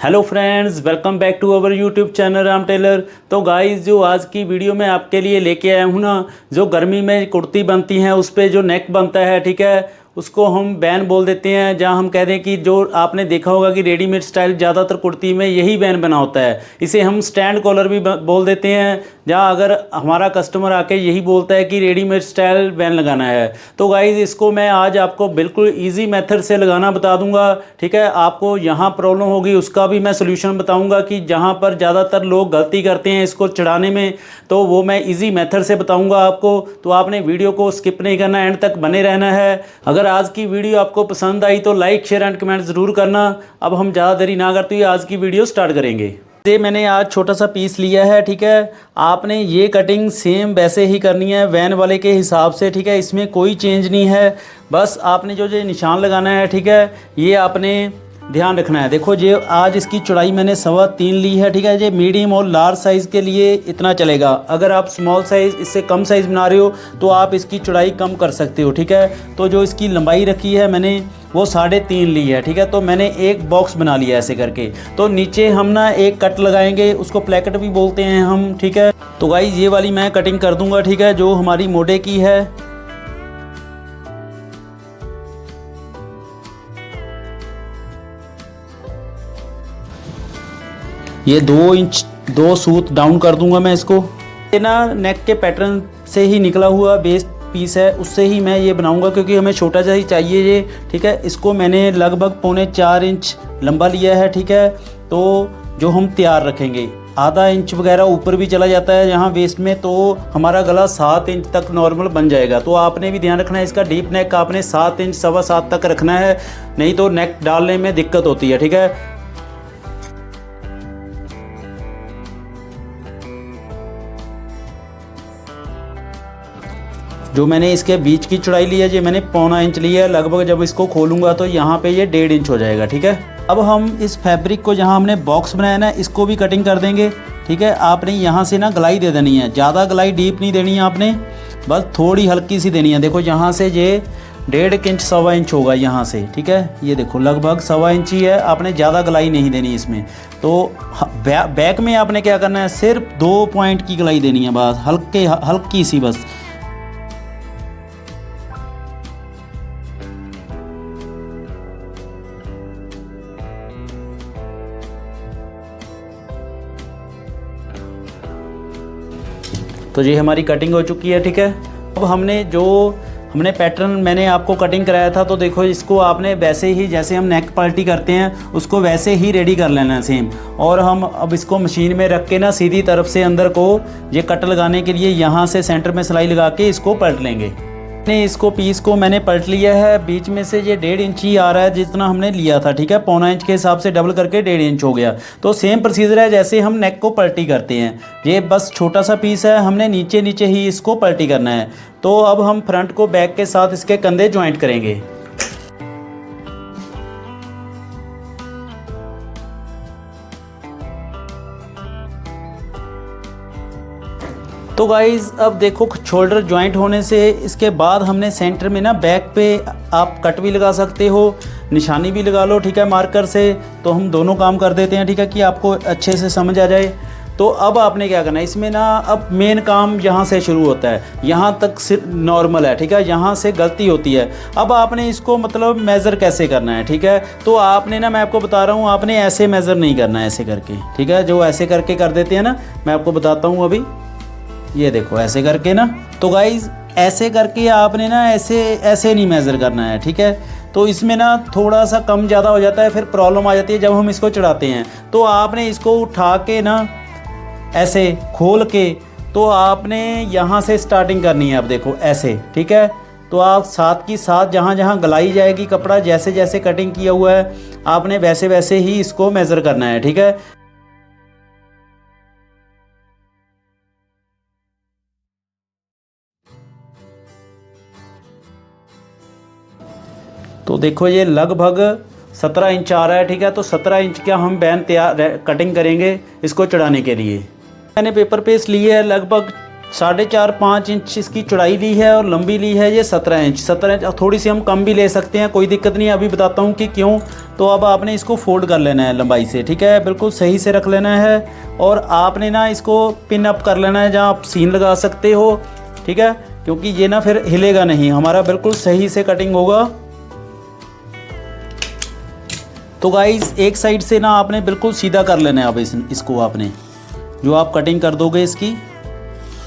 Hello friends, welcome back to our YouTube channel Ram tailor. तो guys, जो आज की वीडियो में आपके लिए लेके आया हूँ ना, जो गर्मी में कुर्ती बनती हैं उस पे जो नेक बनता है, ठीक है, उसको हम बैन बोल देते हैं। जहाँ हम कह दें कि जो आपने देखा होगा कि रेडीमेड स्टाइल ज़्यादातर कुर्ती में यही बैन बना होता है, इसे हम स्टैंड कॉलर भी बोल देते हैं। जहाँ अगर हमारा कस्टमर आके यही बोलता है कि रेडीमेड स्टाइल बैन लगाना है, तो गाइस इसको मैं आज आपको बिल्कुल ईजी मेथड से लगाना बता दूंगा, ठीक है। आपको यहाँ प्रॉब्लम होगी उसका भी मैं सोल्यूशन बताऊंगा कि जहाँ पर ज़्यादातर लोग गलती करते हैं इसको चढ़ाने में, तो वो मैं ईजी मेथड से बताऊंगा आपको। तो आपने वीडियो को स्किप नहीं करना, एंड तक बने रहना है। अगर आज की वीडियो आपको पसंद आई तो लाइक, शेयर एंड कमेंट ज़रूर करना। अब हम ज़्यादा देरी ना करते हुए आज की वीडियो स्टार्ट करेंगे। ये मैंने आज छोटा सा पीस लिया है, ठीक है। आपने ये कटिंग सेम वैसे ही करनी है वैन वाले के हिसाब से, ठीक है। इसमें कोई चेंज नहीं है। बस आपने जो निशान लगाना है, ठीक है, ये आपने ध्यान रखना है। देखो, ये आज इसकी चौड़ाई मैंने 3.25 ली है, ठीक है। ये मीडियम और लार्ज साइज़ के लिए इतना चलेगा। अगर आप स्मॉल साइज़, इससे कम साइज़ बना रहे हो तो आप इसकी चौड़ाई कम कर सकते हो, ठीक है। तो जो इसकी लंबाई रखी है मैंने वो 3.5 ली है, ठीक है। तो मैंने एक बॉक्स बना लिया ऐसे करके। तो नीचे हम ना एक कट लगाएंगे, उसको प्लेकेट भी बोलते हैं हम, ठीक है। तो गाइस ये वाली मैं कटिंग कर दूंगा, ठीक है, जो हमारी मोटे की है। ये 2 इंच 2 सूत डाउन कर दूंगा मैं इसको। ये ना नेक के पैटर्न से ही निकला हुआ बेस पीस है, उससे ही मैं ये बनाऊंगा, क्योंकि हमें छोटा सा ही चाहिए ये, ठीक है। इसको मैंने लगभग 3.25 इंच लंबा लिया है, ठीक है। तो जो हम तैयार रखेंगे, आधा इंच वगैरह ऊपर भी चला जाता है यहाँ वेस्ट में, तो हमारा गला 7 इंच तक नॉर्मल बन जाएगा। तो आपने भी ध्यान रखना है, इसका डीप नेक आपने 7 इंच 7.25 तक रखना है, नहीं तो नेक डालने में दिक्कत होती है, ठीक है। जो मैंने इसके बीच की चौड़ाई ली है, ये मैंने 1.25 इंच ली है लगभग। जब इसको खोलूँगा तो यहाँ पे ये 1.5 इंच हो जाएगा, ठीक है। अब हम इस फैब्रिक को, जहाँ हमने बॉक्स बनाया ना, इसको भी कटिंग कर देंगे, ठीक है। आपने यहाँ से ना गलाई दे देनी है, ज़्यादा गलाई डीप नहीं देनी है आपने, बस थोड़ी हल्की सी देनी है। देखो यहाँ से ये 1.5 इंच 1.25 इंच होगा यहाँ से, ठीक है। ये देखो लगभग 1.25 इंच ही है, आपने ज़्यादा गलाई नहीं देनी इसमें। तो बैक में आपने क्या करना है, सिर्फ 2 पॉइंट की गलाई देनी है, बस हल्की सी बस। तो ये हमारी कटिंग हो चुकी है, ठीक है। अब हमने पैटर्न मैंने आपको कटिंग कराया था, तो देखो इसको आपने वैसे ही, जैसे हम नेक पल्टी करते हैं उसको वैसे ही रेडी कर लेना है सेम। और हम अब इसको मशीन में रख के ना सीधी तरफ से अंदर को ये कट लगाने के लिए यहाँ से सेंटर में सिलाई लगा के इसको पलट लेंगे। इसको पीस को मैंने पलट लिया है, बीच में से ये 1.5 इंच ही आ रहा है जितना हमने लिया था, ठीक है। 1.25 इंच के हिसाब से डबल करके 1.5 इंच हो गया। तो सेम प्रोसीजर है जैसे हम नेक को पलटी करते हैं। ये बस छोटा सा पीस है, हमने नीचे नीचे ही इसको पलटी करना है। तो अब हम फ्रंट को बैक के साथ इसके कंधे ज्वाइंट करेंगे। तो गाइज़ अब देखो, शोल्डर ज्वाइंट होने से इसके बाद हमने सेंटर में ना बैक पे आप कट भी लगा सकते हो, निशानी भी लगा लो, ठीक है, मार्कर से। तो हम दोनों काम कर देते हैं, ठीक है, कि आपको अच्छे से समझ आ जाए। तो अब आपने क्या करना है इसमें ना, अब मेन काम यहाँ से शुरू होता है। यहाँ तक सिर्फ नॉर्मल है, ठीक है, यहाँ से गलती होती है। अब आपने इसको मतलब मेज़र कैसे करना है, ठीक है। तो आपने ना, मैं आपको बता रहा हूँ, आपने ऐसे मेज़र नहीं करना है, ऐसे करके, ठीक है। जो ऐसे करके कर देते हैं ना, मैं आपको बताता हूँ अभी। ये देखो ऐसे करके ना, तो गाइज़ ऐसे करके आपने ना ऐसे नहीं मेज़र करना है, ठीक है। तो इसमें ना थोड़ा सा कम ज़्यादा हो जाता है, फिर प्रॉब्लम आ जाती है जब हम इसको चढ़ाते हैं। तो आपने इसको उठा के ना ऐसे खोल के, तो आपने यहाँ से स्टार्टिंग करनी है। अब देखो ऐसे, ठीक है। तो आप साथ की साथ जहाँ जहाँ गलाई जाएगी कपड़ा, जैसे जैसे कटिंग किया हुआ है आपने वैसे वैसे ही इसको मेज़र करना है, ठीक है। तो देखो ये लगभग 17 इंच आ रहा है, ठीक है। तो 17 इंच का हम बैन तैयार कटिंग करेंगे इसको चढ़ाने के लिए। मैंने पेपर पेस्ट लिए है लगभग 4.5-5 इंच इसकी चौड़ाई ली है और लंबी ली है ये 17 इंच। 17 इंच थोड़ी सी हम कम भी ले सकते हैं, कोई दिक्कत नहीं है, अभी बताता हूँ कि क्यों। तो अब आपने इसको फोल्ड कर लेना है लंबाई से, ठीक है, बिल्कुल सही से रख लेना है। और आपने ना इसको पिन अप कर लेना है जहाँ आप सीन लगा सकते हो, ठीक है, क्योंकि ये ना फिर हिलेगा नहीं, हमारा बिल्कुल सही से कटिंग होगा। तो गाइस एक साइड से ना आपने बिल्कुल सीधा कर लेना है। अब इसको आपने जो आप कटिंग कर दोगे इसकी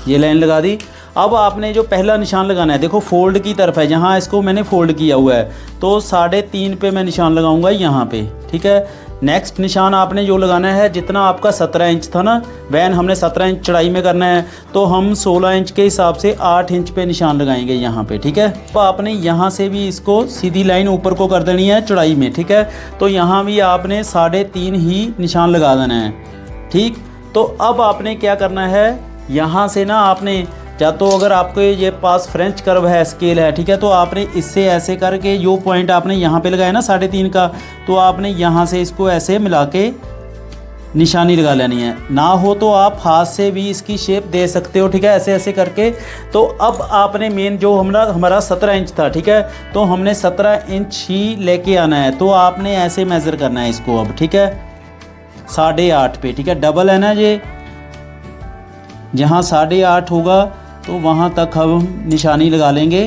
ये लाइन लगा दी। अब आपने जो पहला निशान लगाना है, देखो फोल्ड की तरफ है, जहाँ इसको मैंने फोल्ड किया हुआ है, तो 3.5 पे मैं निशान लगाऊंगा यहाँ पे, ठीक है। नेक्स्ट निशान आपने जो लगाना है, जितना आपका 17 इंच था ना वैन, हमने 17 इंच चौड़ाई में करना है, तो हम 16 इंच के हिसाब से 8 इंच पे निशान लगाएंगे यहाँ पे, ठीक है। तो आपने यहाँ से भी इसको सीधी लाइन ऊपर को कर देनी है चौड़ाई में, ठीक है। तो यहाँ भी आपने 3.5 ही निशान लगा देना है, ठीक। तो अब आपने क्या करना है, यहाँ से ना आपने या तो अगर आपके ये पास फ्रेंच कर्व है, स्केल है, ठीक है, तो आपने इससे ऐसे करके जो पॉइंट आपने यहाँ पे लगाया ना 3.5 का, तो आपने यहाँ से इसको ऐसे मिला के निशानी लगा लेनी है। ना हो तो आप हाथ से भी इसकी शेप दे सकते हो, ठीक है, ऐसे ऐसे करके। तो अब आपने मेन जो हमारा 17 इंच था, ठीक है, तो हमने 17 इंच ही लेके आना है। तो आपने ऐसे मेज़र करना है इसको अब, ठीक है, 8.5 पे, ठीक है, डबल है ना ये, जहाँ 8.5 होगा तो वहाँ तक हम निशानी लगा लेंगे,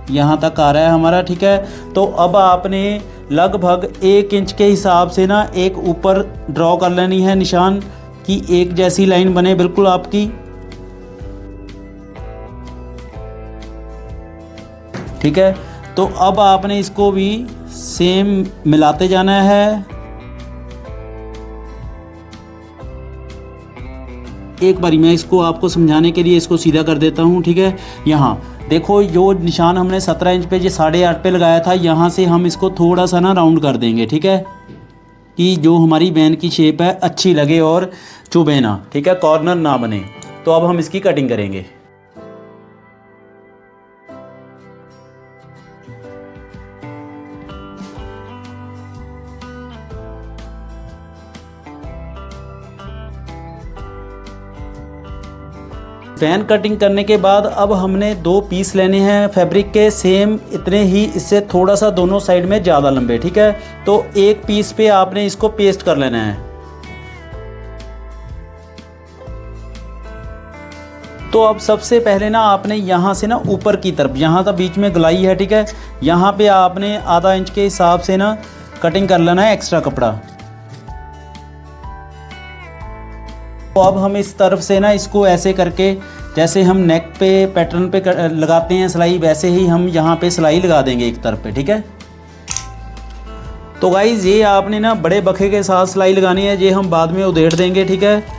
यहाँ तक आ रहा है हमारा, ठीक है। तो अब आपने लगभग 1 इंच के हिसाब से ना एक ऊपर ड्रॉ कर लेनी है निशान, कि एक जैसी लाइन बने बिल्कुल आपकी, ठीक है। तो अब आपने इसको भी सेम मिलाते जाना है। एक बारी मैं इसको आपको समझाने के लिए इसको सीधा कर देता हूँ, ठीक है। यहाँ देखो जो निशान हमने 17 इंच पे ये 8.5 पे लगाया था, यहाँ से हम इसको थोड़ा सा ना राउंड कर देंगे, ठीक है, कि जो हमारी वैन की शेप है अच्छी लगे और चुभे ना, ठीक है, कॉर्नर ना बने। तो अब हम इसकी कटिंग करेंगे। फैन कटिंग करने के बाद अब हमने 2 पीस लेने हैं फैब्रिक के, सेम इतने ही, इससे थोड़ा सा दोनों साइड में ज़्यादा लंबे, ठीक है। तो एक पीस पे आपने इसको पेस्ट कर लेना है। तो अब सबसे पहले ना आपने यहाँ से ना ऊपर की तरफ, यहाँ तक बीच में गलाई है, ठीक है, यहाँ पे आपने आधा इंच के हिसाब से ना कटिंग कर लेना है एक्स्ट्रा कपड़ा। तो अब हम इस तरफ से ना इसको ऐसे करके, जैसे हम नेक पे पैटर्न पे लगाते हैं सिलाई, वैसे ही हम यहाँ पे सिलाई लगा देंगे एक तरफ पे, ठीक है। तो गाइज ये आपने ना बड़े बखे के साथ सिलाई लगानी है, ये हम बाद में उधेड़ देंगे, ठीक है।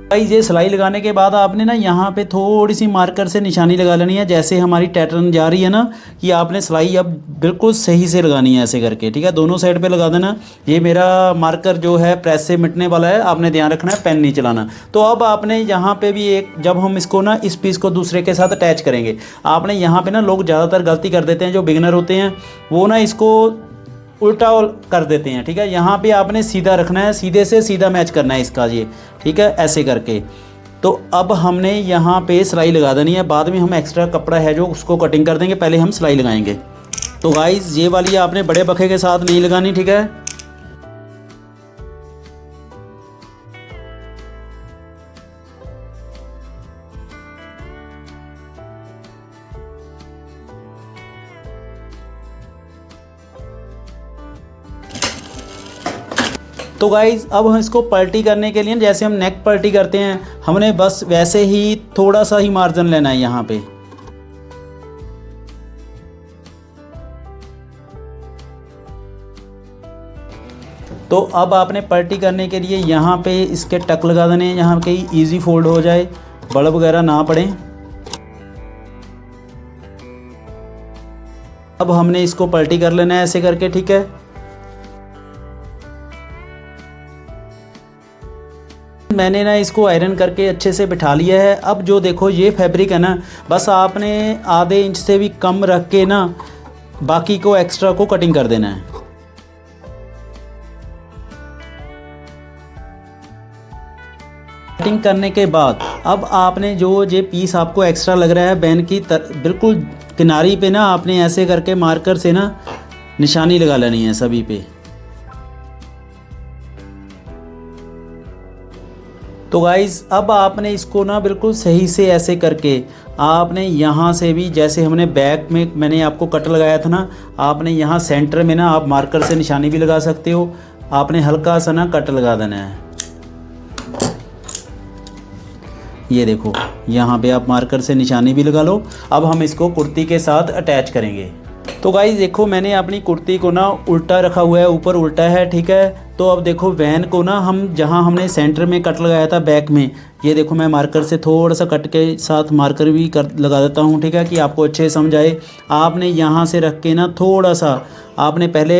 गाइस ये सिलाई लगाने के बाद आपने ना यहाँ पे थोड़ी सी मार्कर से निशानी लगा लेनी है, जैसे हमारी पैटर्न जा रही है ना, कि आपने सिलाई अब बिल्कुल सही से लगानी है ऐसे करके, ठीक है, दोनों साइड पे लगा देना। ये मेरा मार्कर जो है प्रेस से मिटने वाला है, आपने ध्यान रखना है, पेन नहीं चलाना। तो अब आपने यहाँ पे भी एक, जब हम इसको ना इस पीस को दूसरे के साथ अटैच करेंगे, आपने यहाँ पे ना लोग ज़्यादातर गलती कर देते हैं, जो बिगिनर होते हैं वो ना इसको उल्टा कर देते हैं, ठीक है। यहाँ पे आपने सीधा रखना है, सीधे से सीधा मैच करना है इसका ये, ठीक है, ऐसे करके। तो अब हमने यहाँ पे सिलाई लगा देनी है, बाद में हम एक्स्ट्रा कपड़ा है जो उसको कटिंग कर देंगे, पहले हम सिलाई लगाएंगे। तो गाइस ये वाली आपने बड़े बखे के साथ नहीं लगानी, ठीक है। तो गाइज़ अब हम इसको पलटी करने के लिए, जैसे हम नेक पलटी करते हैं, हमने बस वैसे ही थोड़ा सा ही मार्जिन लेना है यहाँ पे। तो अब आपने पलटी करने के लिए यहाँ पे इसके टक लगा देने हैं, यहाँ पे इजी फोल्ड हो जाए, बड़ वगैरह ना पड़े। अब हमने इसको पलटी कर लेना है ऐसे करके, ठीक है। मैंने ना इसको आयरन करके अच्छे से बिठा लिया है। अब जो देखो ये फैब्रिक है ना, बस आपने आधे इंच से भी कम रख के ना बाकी को एक्स्ट्रा को कटिंग कर देना है। कटिंग करने के बाद अब आपने जो ये पीस आपको एक्स्ट्रा लग रहा है बैन की बिल्कुल किनारी पे ना आपने ऐसे करके मार्कर से ना निशानी लगा लेनी है सभी पे। तो गाइज़ अब आपने इसको ना बिल्कुल सही से ऐसे करके आपने यहाँ से भी, जैसे हमने बैक में मैंने आपको कट लगाया था ना, आपने यहाँ सेंटर में ना आप मार्कर से निशानी भी लगा सकते हो। आपने हल्का सा ना कट लगा देना है। ये देखो यहाँ पे आप मार्कर से निशानी भी लगा लो। अब हम इसको कुर्ती के साथ अटैच करेंगे। तो गाइज़ देखो मैंने अपनी कुर्ती को ना उल्टा रखा हुआ है, ऊपर उल्टा है, ठीक है। तो अब देखो वैन को ना हम जहाँ हमने सेंटर में कट लगाया था बैक में, ये देखो मैं मार्कर से थोड़ा सा कट के साथ मार्कर भी लगा देता हूँ, ठीक है, कि आपको अच्छे समझ आए। आपने यहाँ से रख के ना थोड़ा सा आपने पहले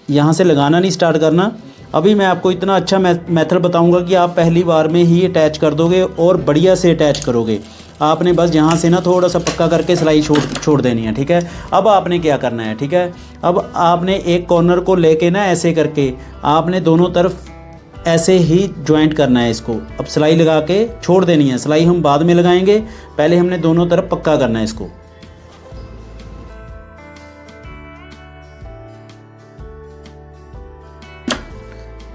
यहाँ से लगाना नहीं स्टार्ट करना। अभी मैं आपको इतना अच्छा मेथड बताऊंगा कि आप पहली बार में ही अटैच कर दोगे और बढ़िया से अटैच करोगे। आपने बस यहाँ से ना थोड़ा सा पक्का करके सिलाई छोड़ देनी है, ठीक है। अब आपने क्या करना है, ठीक है, अब आपने एक कॉर्नर को लेके ना ऐसे करके आपने दोनों तरफ ऐसे ही जॉइंट करना है इसको। अब सिलाई लगा के छोड़ देनी है, सिलाई हम बाद में लगाएंगे, पहले हमने दोनों तरफ पक्का करना है इसको।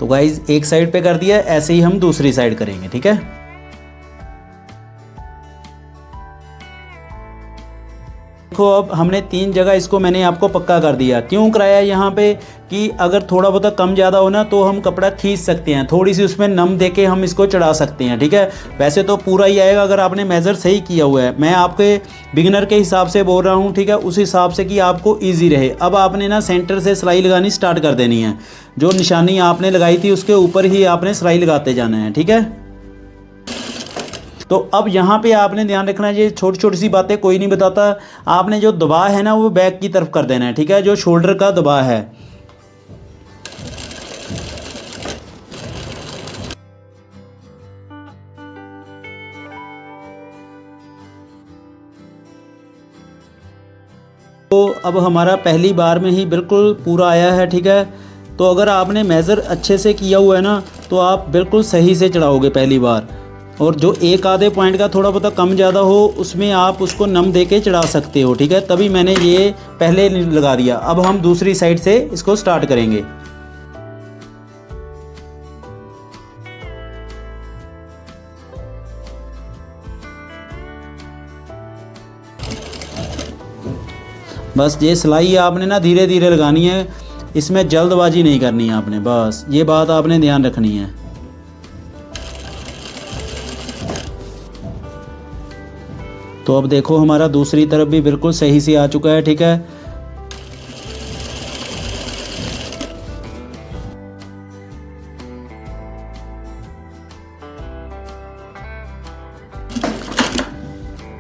तो गाइज एक साइड पे कर दिया, ऐसे ही हम दूसरी साइड करेंगे, ठीक है। देखो अब हमने 3 जगह इसको मैंने आपको पक्का कर दिया। क्यों कराया यहाँ पे कि अगर थोड़ा बहुत कम ज़्यादा हो ना तो हम कपड़ा खींच सकते हैं, थोड़ी सी उसमें नम देके हम इसको चढ़ा सकते हैं, ठीक है। वैसे तो पूरा ही आएगा अगर आपने मेज़र सही किया हुआ है। मैं आपके बिगिनर के हिसाब से बोल रहा हूँ, ठीक है, उस हिसाब से कि आपको ईजी रहे। अब आपने ना सेंटर से सिलाई लगानी स्टार्ट कर देनी है। जो निशानी आपने लगाई थी उसके ऊपर ही आपने सिलाई लगाते जाना है, ठीक है। तो अब यहाँ पे आपने ध्यान रखना है, ये छोटी छोटी सी बातें कोई नहीं बताता। आपने जो दबाव है ना वो बैक की तरफ कर देना है, ठीक है, जो शोल्डर का दबाव है। तो अब हमारा पहली बार में ही बिल्कुल पूरा आया है, ठीक है। तो अगर आपने मेज़र अच्छे से किया हुआ है ना तो आप बिल्कुल सही से चढ़ाओगे पहली बार। और जो एक आधे पॉइंट का थोड़ा बहुत कम ज़्यादा हो उसमें आप उसको नम दे के चढ़ा सकते हो, ठीक है। तभी मैंने ये पहले लगा दिया। अब हम दूसरी साइड से इसको स्टार्ट करेंगे। बस ये सिलाई आपने ना धीरे धीरे लगानी है, इसमें जल्दबाजी नहीं करनी है आपने, बस ये बात आपने ध्यान रखनी है। तो अब देखो हमारा दूसरी तरफ भी बिल्कुल सही से आ चुका है, ठीक है।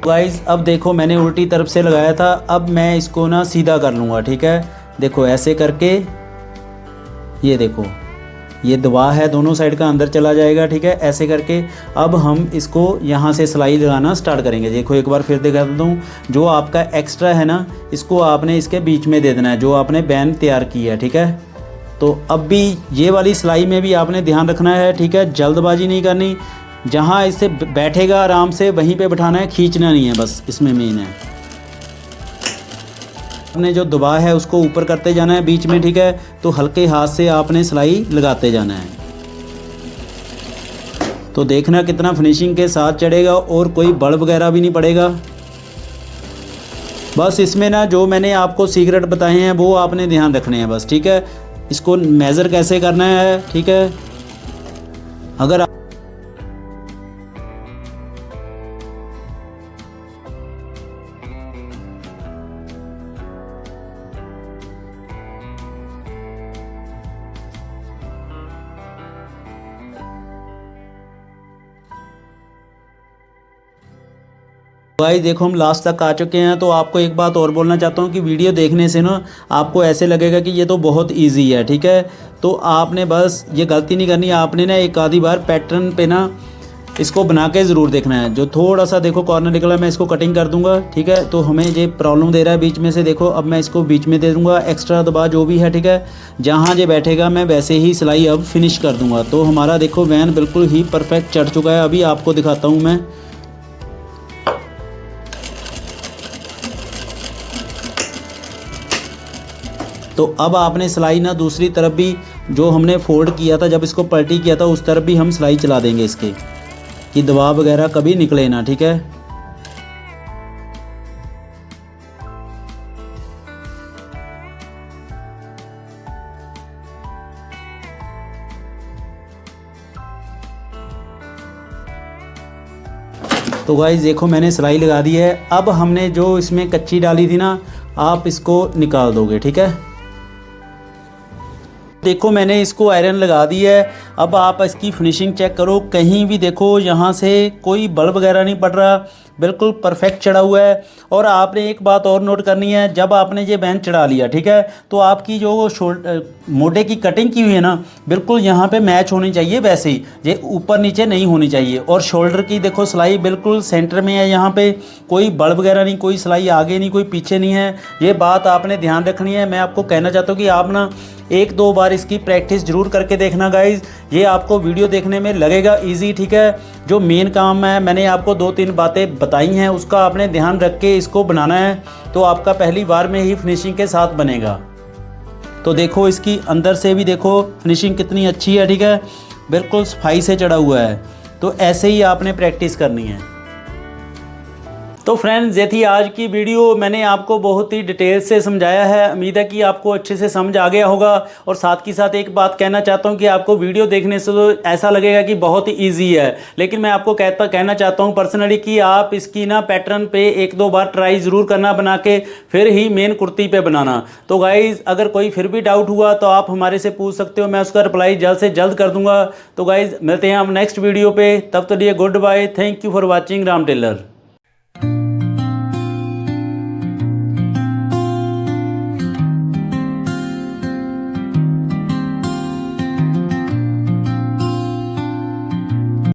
गाइस अब देखो मैंने उल्टी तरफ से लगाया था, अब मैं इसको ना सीधा कर लूँगा, ठीक है। देखो ऐसे करके, ये देखो ये दबाव है दोनों साइड का अंदर चला जाएगा, ठीक है। ऐसे करके अब हम इसको यहाँ से सिलाई लगाना स्टार्ट करेंगे। देखो एक बार फिर दिखा देता हूँ, जो आपका एक्स्ट्रा है ना इसको आपने इसके बीच में दे देना है, जो आपने बैन तैयार की है, ठीक है। तो अब भी ये वाली सिलाई में भी आपने ध्यान रखना है, ठीक है, जल्दबाजी नहीं करनी। जहाँ इससे बैठेगा आराम से वहीं पे बैठाना है, खींचना नहीं है, बस इसमें मेन है। आपने जो दबाव है उसको ऊपर करते जाना है बीच में, ठीक है। तो हल्के हाथ से आपने सिलाई लगाते जाना है। तो देखना कितना फिनिशिंग के साथ चढ़ेगा और कोई बल वगैरह भी नहीं पड़ेगा। बस इसमें ना जो मैंने आपको सीक्रेट बताए हैं वो आपने ध्यान रखने हैं बस, ठीक है। इसको मेज़र कैसे करना है, ठीक है। अगर भाई देखो हम लास्ट तक आ चुके हैं। तो आपको एक बात और बोलना चाहता हूँ कि वीडियो देखने से ना आपको ऐसे लगेगा कि ये तो बहुत इजी है, ठीक है। तो आपने बस ये गलती नहीं करनी, आपने ना एक आधी बार पैटर्न पे ना इसको बना के ज़रूर देखना है। जो थोड़ा सा देखो कॉर्नर निकला मैं इसको कटिंग कर दूंगा, ठीक है। तो हमें ये प्रॉब्लम दे रहा है बीच में से, देखो अब मैं इसको बीच में दे दूंगा एक्स्ट्रा दबा जो भी है, ठीक है। जहाँ ये बैठेगा मैं वैसे ही सिलाई अब फिनिश कर दूंगा। तो हमारा देखो वैन बिल्कुल ही परफेक्ट चढ़ चुका है। अभी आपको दिखाता हूँ मैं। तो अब आपने सिलाई ना दूसरी तरफ भी जो हमने फोल्ड किया था, जब इसको पलटी किया था, उस तरफ भी हम सिलाई चला देंगे इसके, कि दबाव वगैरह कभी निकले ना, ठीक है। तो गाइस देखो मैंने सिलाई लगा दी है। अब हमने जो इसमें कच्ची डाली थी ना, आप इसको निकाल दोगे, ठीक है। देखो मैंने इसको आयरन लगा दी है। अब आप इसकी फिनिशिंग चेक करो, कहीं भी देखो यहाँ से कोई बल वगैरह नहीं पड़ रहा, बिल्कुल परफेक्ट चढ़ा हुआ है। और आपने एक बात और नोट करनी है, जब आपने ये बैंड चढ़ा लिया, ठीक है, तो आपकी जो मोटे की कटिंग की हुई है ना, बिल्कुल यहाँ पे मैच होनी चाहिए, वैसे ही ये ऊपर नीचे नहीं होनी चाहिए। और शोल्डर की देखो सिलाई बिल्कुल सेंटर में है, यहाँ पे कोई बल वगैरह नहीं, कोई सिलाई आगे नहीं, कोई पीछे नहीं है। ये बात आपने ध्यान रखनी है। मैं आपको कहना चाहता हूँ कि आप ना एक दो बार इसकी प्रैक्टिस जरूर करके देखना गाइज। ये आपको वीडियो देखने में लगेगा इजी, ठीक है। जो मेन काम है मैंने आपको 2-3 बातें बताई हैं, उसका आपने ध्यान रख के इसको बनाना है, तो आपका पहली बार में ही फिनिशिंग के साथ बनेगा। तो देखो इसकी अंदर से भी देखो फिनिशिंग कितनी अच्छी है, ठीक है, बिल्कुल सफाई से चढ़ा हुआ है। तो ऐसे ही आपने प्रैक्टिस करनी है। तो फ्रेंड्स ये थी आज की वीडियो। मैंने आपको बहुत ही डिटेल से समझाया है। उम्मीद है कि आपको अच्छे से समझ आ गया होगा। और साथ ही साथ एक बात कहना चाहता हूं कि आपको वीडियो देखने से तो ऐसा लगेगा कि बहुत ही ईजी है, लेकिन मैं आपको कहना चाहता हूं पर्सनली कि आप इसकी ना पैटर्न पे 1-2 बार ट्राई ज़रूर करना बना के, फिर ही मेन कुर्ती पे बनाना। तो गाइज़ अगर कोई फिर भी डाउट हुआ तो आप हमारे से पूछ सकते हो, मैं उसका रिप्लाई जल्द से जल्द कर दूँगा। तो गाइज़ मिलते हैं हम नेक्स्ट वीडियो पर, तब तक लिए good bye. Thank you for watching Ram Taylor.